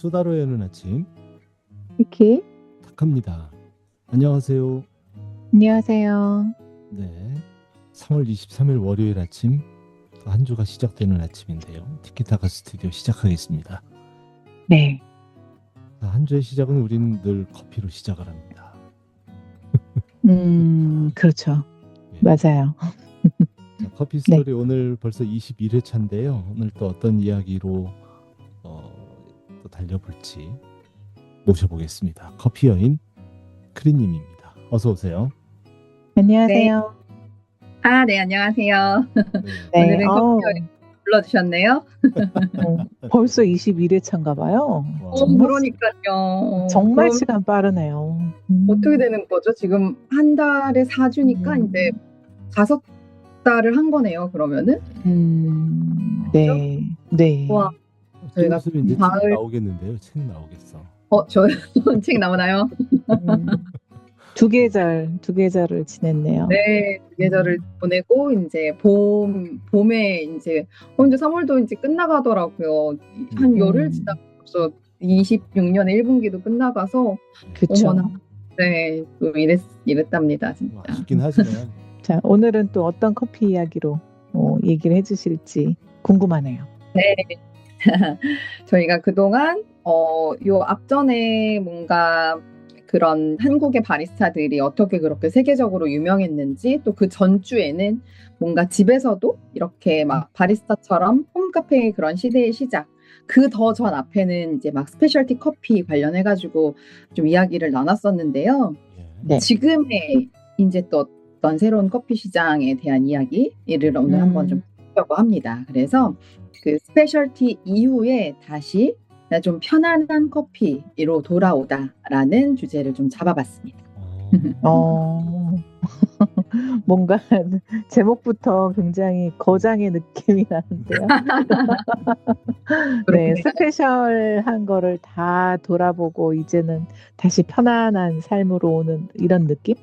수다로 여는 아침 이렇게 탁합니다. 안녕하세요. 안녕하세요. 네, 3월 23일 월요일 아침 또 한 주가 시작되는 아침인데요. 티키타카 스튜디오 시작하겠습니다. 네. 한 주의 시작은 우리는 늘 커피로 시작을 합니다. 그렇죠. 예. 맞아요. 자, 커피 네. 스토리 오늘 벌써 21회차인데요. 오늘 또 어떤 이야기로 또 달려볼지 모셔보겠습니다. 커피 여인 크리님입니다. 어서 오세요. 네. 안녕하세요. 네, 안녕하세요. 네. 네. 오늘은 커피 여인 불러주셨네요. 벌써 21회차인가 봐요. 와, 그러니까요. 정말 그럼 시간 빠르네요. 어떻게 되는 거죠? 지금 한 달에 4주니까 이제 5달을 한 거네요, 그러면은? 네. 네. 와, 저희가 좀 있으면 이제 책 가을, 나오겠는데요. 책 나오겠어. 저 책 나오나요? 두 계절을 지냈네요. 네, 계절을 보내고, 이제 봄에 이제 3월도 이제 끝나가더라고요. 한 열흘 지나서 벌써 26년의 1분기도 끝나가서, 그쵸. 어머나, 네, 또 이랬답니다, 진짜. 아쉽긴 하지만 자, 오늘은 또 어떤 커피 이야기로 얘기를 해주실지 궁금하네요. 네. 저희가 그동안 요 앞전에 뭔가 그런 한국의 바리스타들이 어떻게 그렇게 세계적으로 유명했는지, 또 그 전주에는 뭔가 집에서도 이렇게 막 바리스타처럼 홈카페의 그런 시대의 시작, 그 더 전 앞에는 이제 막 스페셜티 커피 관련해가지고 좀 이야기를 나눴었는데요. 네. 지금의 이제 또 어떤 새로운 커피 시장에 대한 이야기를 오늘 한번 좀 해보려고 합니다. 그래서 그 스페셜티 이후에 다시 좀 편안한 커피로 돌아오다라는 주제를 좀 잡아봤습니다. 뭔가 제목부터 굉장히 거장의 느낌이 나는데요. 네, 스페셜한 거를 다 돌아보고 이제는 다시 편안한 삶으로 오는 이런 느낌?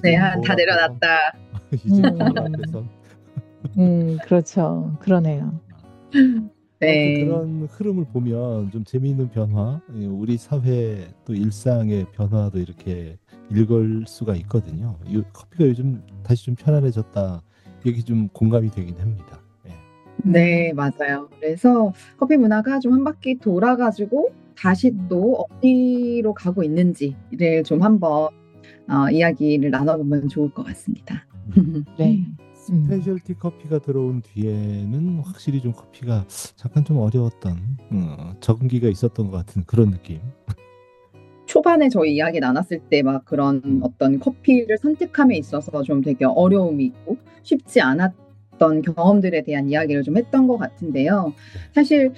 네, 다 내려놨다. 이제 바로 앞에서. 그렇죠. 그러네요. 네. 그런 흐름을 보면 좀 재미있는 변화, 우리 사회 또 일상의 변화도 이렇게 읽을 수가 있거든요. 이 커피가 요즘 다시 좀 편안해졌다. 이게 좀 공감이 되긴 합니다. 네, 맞아요. 그래서 커피 문화가 좀 한 바퀴 돌아가지고 다시 또 어디로 가고 있는지를 좀 한번 이야기를 나눠보면 좋을 것 같습니다. 네. 스페셜티 커피가 들어온 뒤에는 확실히 좀 커피가 잠깐 좀 어려웠던 적응기가 있었던 것 같은 그런 느낌. 초반에 저희 이야기 나눴을 때 막 그런 어떤 커피를 선택함에 있어서 좀 되게 어려움이 있고 쉽지 않았던 경험들에 대한 이야기를 좀 했던 것 같은데요. 사실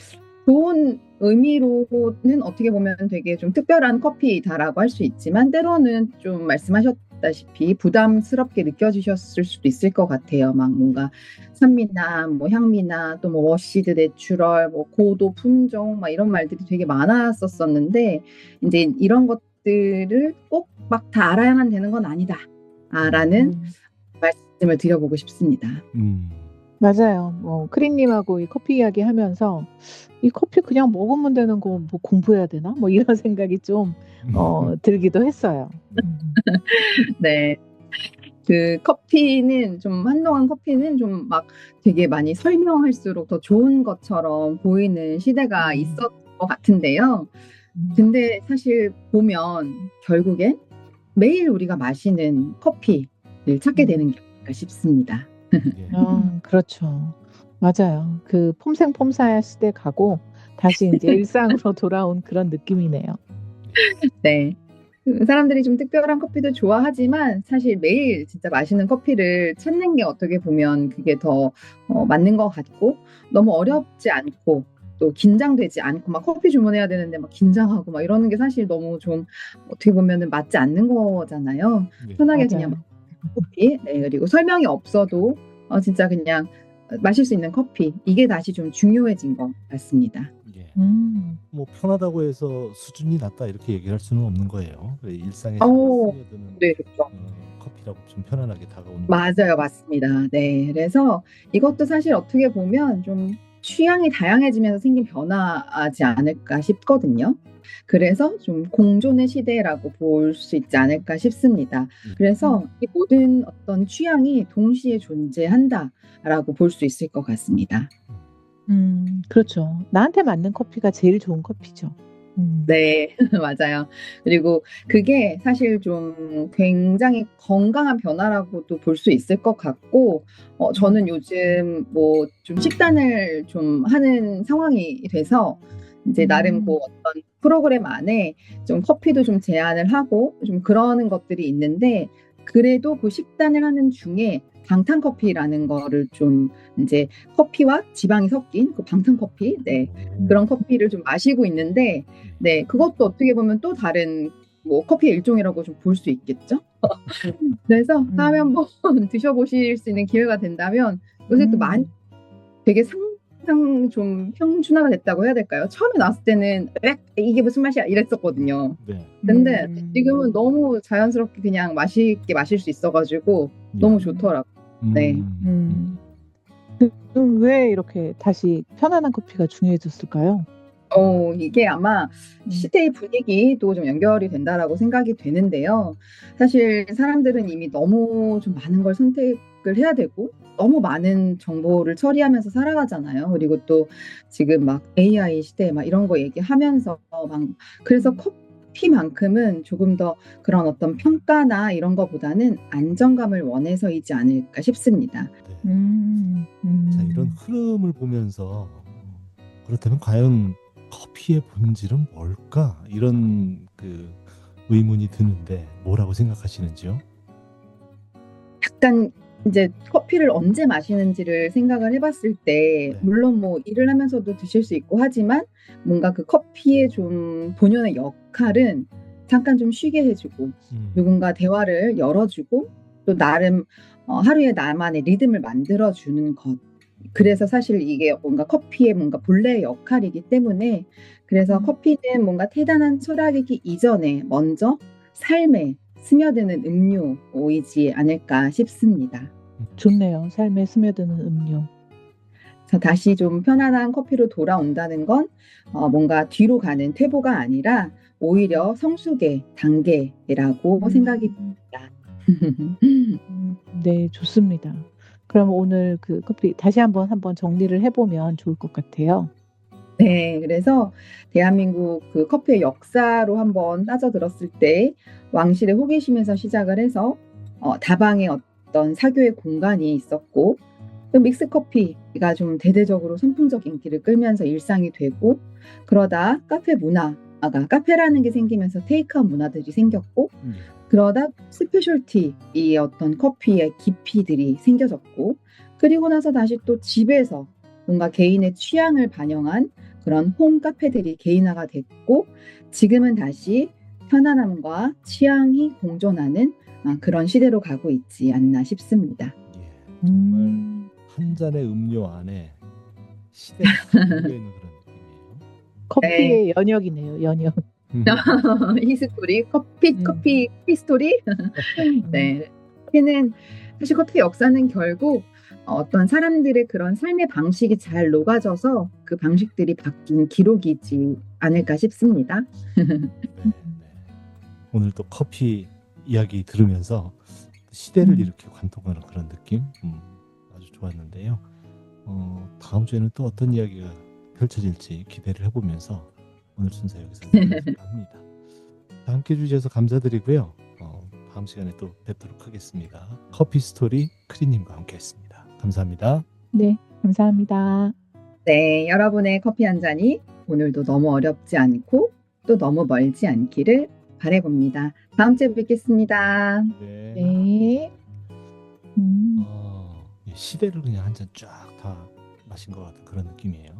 좋은 의미로는 어떻게 보면 되게 좀 특별한 커피다라고 할 수 있지만, 때로는 좀 말씀하셨다시피 부담스럽게 느껴지셨을 수도 있을 것 같아요. 막 뭔가 산미나 뭐 향미나 또 뭐 워시드 내추럴, 뭐 고도 품종, 막 이런 말들이 되게 많았었는데, 이제 이런 것들을 꼭 막 다 알아야만 되는 건 아니다라는 말씀을 드려보고 싶습니다. 맞아요. 크림님하고 이 커피 이야기 하면서 이 커피 그냥 먹으면 되는 거 뭐 공부해야 되나? 뭐 이런 생각이 좀 들기도 했어요. 네. 그 커피는 좀 한동안 커피는 좀 막 되게 많이 설명할수록 더 좋은 것처럼 보이는 시대가 있었던 것 같은데요. 근데 사실 보면 결국엔 매일 우리가 마시는 커피를 찾게 되는 게 아닐까 싶습니다. 그렇죠. 맞아요. 그 폼생폼사의 시대 가고 다시 이제 일상으로 돌아온 그런 느낌이네요. 네. 사람들이 좀 특별한 커피도 좋아하지만 사실 매일 진짜 맛있는 커피를 찾는 게 어떻게 보면 그게 더 맞는 것 같고, 너무 어렵지 않고 또 긴장되지 않고 막 커피 주문해야 되는데 막 긴장하고 막 이러는 게 사실 너무 좀 어떻게 보면은 맞지 않는 거잖아요. 편하게 그냥 커피, 네, 그리고 설명이 없어도 진짜 그냥 마실 수 있는 커피, 이게 다시 좀 중요해진 것 같습니다. 뭐 편하다고 해서 수준이 낮다 이렇게 얘기할 수는 없는 거예요. 일상에서 스며드는 네, 그렇죠. 커피라고 좀 편안하게 다가오는. 맞아요, 맞습니다. 네, 그래서 이것도 사실 어떻게 보면 좀 취향이 다양해지면서 생긴 변화지 않을까 싶거든요. 그래서 좀 공존의 시대라고 볼 수 있지 않을까 싶습니다. 그래서 이 모든 어떤 취향이 동시에 존재한다라고 볼 수 있을 것 같습니다. 그렇죠. 나한테 맞는 커피가 제일 좋은 커피죠. 네, 맞아요. 그리고 그게 사실 좀 굉장히 건강한 변화라고도 볼 수 있을 것 같고, 저는 요즘 뭐 좀 식단을 좀 하는 상황이 돼서 이제 나름 그 어떤 프로그램 안에 좀 커피도 좀 제한을 하고 좀 그러는 것들이 있는데, 그래도 그 식단을 하는 중에 방탄커피라는 거를 좀 이제 커피와 지방이 섞인 그 방탄커피, 네, 그런 커피를 좀 마시고 있는데, 네, 그것도 어떻게 보면 또 다른 뭐 커피의 일종이라고 좀 볼 수 있겠죠? 그래서 다음에 한번 드셔보실 수 있는 기회가 된다면 요새 또 많이 되게 상상 좀 평준화가 됐다고 해야 될까요? 처음에 나왔을 때는 이게 무슨 맛이야 이랬었거든요. 네. 근데 지금은 너무 자연스럽게 그냥 맛있게 마실 수 있어가지고 너무 좋더라고요. 네. 그럼 왜 이렇게 다시 편안한 커피가 중요해졌을까요? 이게 아마 시대의 분위기도 좀 연결이 된다라고 생각이 되는데요. 사실 사람들은 이미 너무 좀 많은 걸 선택을 해야 되고 너무 많은 정보를 처리하면서 살아가잖아요. 그리고 또 지금 막 AI 시대 막 이런 거 얘기하면서 막 그래서 커피만큼은 조금 더 그런 어떤 평가나 이런 거보다는 안정감을 원해서이지 않을까 싶습니다. 자, 이런 흐름을 보면서 그렇다면 과연 커피의 본질은 뭘까? 이런 그 의문이 드는데 뭐라고 생각하시는지요? 약간 이제 커피를 언제 마시는지를 생각을 해봤을 때 네. 물론 뭐 일을 하면서도 드실 수 있고 하지만 뭔가 그 커피의 좀 본연의 역할은 잠깐 좀 쉬게 해주고 누군가 대화를 열어주고 또 나름 하루에 나만의 리듬을 만들어주는 것. 그래서 사실 이게 뭔가 커피의 뭔가 본래의 역할이기 때문에 그래서 커피는 뭔가 대단한 철학이기 이전에 먼저 삶에 스며드는 음료이지 않을까 싶습니다. 좋네요. 삶에 스며드는 음료. 그래서 다시 좀 편안한 커피로 돌아온다는 건 뭔가 뒤로 가는 퇴보가 아니라 오히려 성숙의 단계라고 생각이 듭니다. 네, 좋습니다. 그럼 오늘 그 커피 다시 한번 정리를 해보면 좋을 것 같아요. 네, 그래서 대한민국 그 커피의 역사로 한번 따져들었을 때 왕실의 호기심에서 시작을 해서 다방의 어떤 사교의 공간이 있었고 또 믹스 커피가 좀 대대적으로 선풍적 인기를 끌면서 일상이 되고 그러다 카페 문화가 카페라는 게 생기면서 테이크아웃 문화들이 생겼고 그러다 스페셜티 이 어떤 커피의 깊이들이 생겨졌고 그리고 나서 다시 또 집에서 뭔가 개인의 취향을 반영한 그런 홈 카페들이 개인화가 됐고 지금은 다시 편안함과 취향이 공존하는 그런 시대로 가고 있지 않나 싶습니다. 예, 정말 한 잔의 음료 안에 시대가 담겨 있는 그런 느낌이에요. 커피의 연역이네요. 연역. 히스토리, 커피 히스토리. 네, 커피는 사실 커피 역사는 결국 어떤 사람들의 그런 삶의 방식이 잘 녹아져서 그 방식들이 바뀐 기록이지 않을까 싶습니다. 네. 오늘 또 커피 이야기 들으면서 시대를 이렇게 관통하는 그런 느낌 아주 좋았는데요. 다음 주에는 또 어떤 이야기가 펼쳐질지 기대를 해보면서 오늘 순서 여기서 마치도록 합니다. 함께 해주셔서 감사드리고요. 다음 시간에 또 뵙도록 하겠습니다. 커피 스토리 크리님과 함께했습니다. 감사합니다. 네, 감사합니다. 네, 여러분의 커피 한 잔이 오늘도 너무 어렵지 않고 또 너무 멀지 않기를 바라봅니다. 다음 주에 뵙겠습니다. 네. 네. 시대를 그냥 한 잔 쫙 다 마신 것 같은 그런 느낌이에요.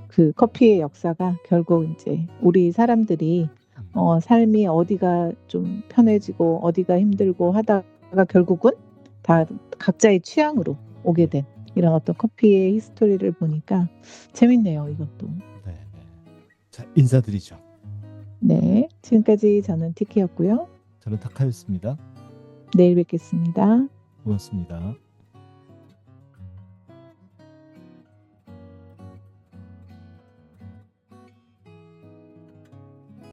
그 커피의 역사가 결국 이제 우리 사람들이 삶이 어디가 좀 편해지고 어디가 힘들고 하다가 결국은 다 각자의 취향으로 오게 된 이런 어떤 커피의 히스토리를 보니까 재밌네요, 이것도. 네. 자, 인사드리죠. 네, 지금까지 저는 티키였고요. 저는 타카였습니다. 내일 뵙겠습니다. 고맙습니다.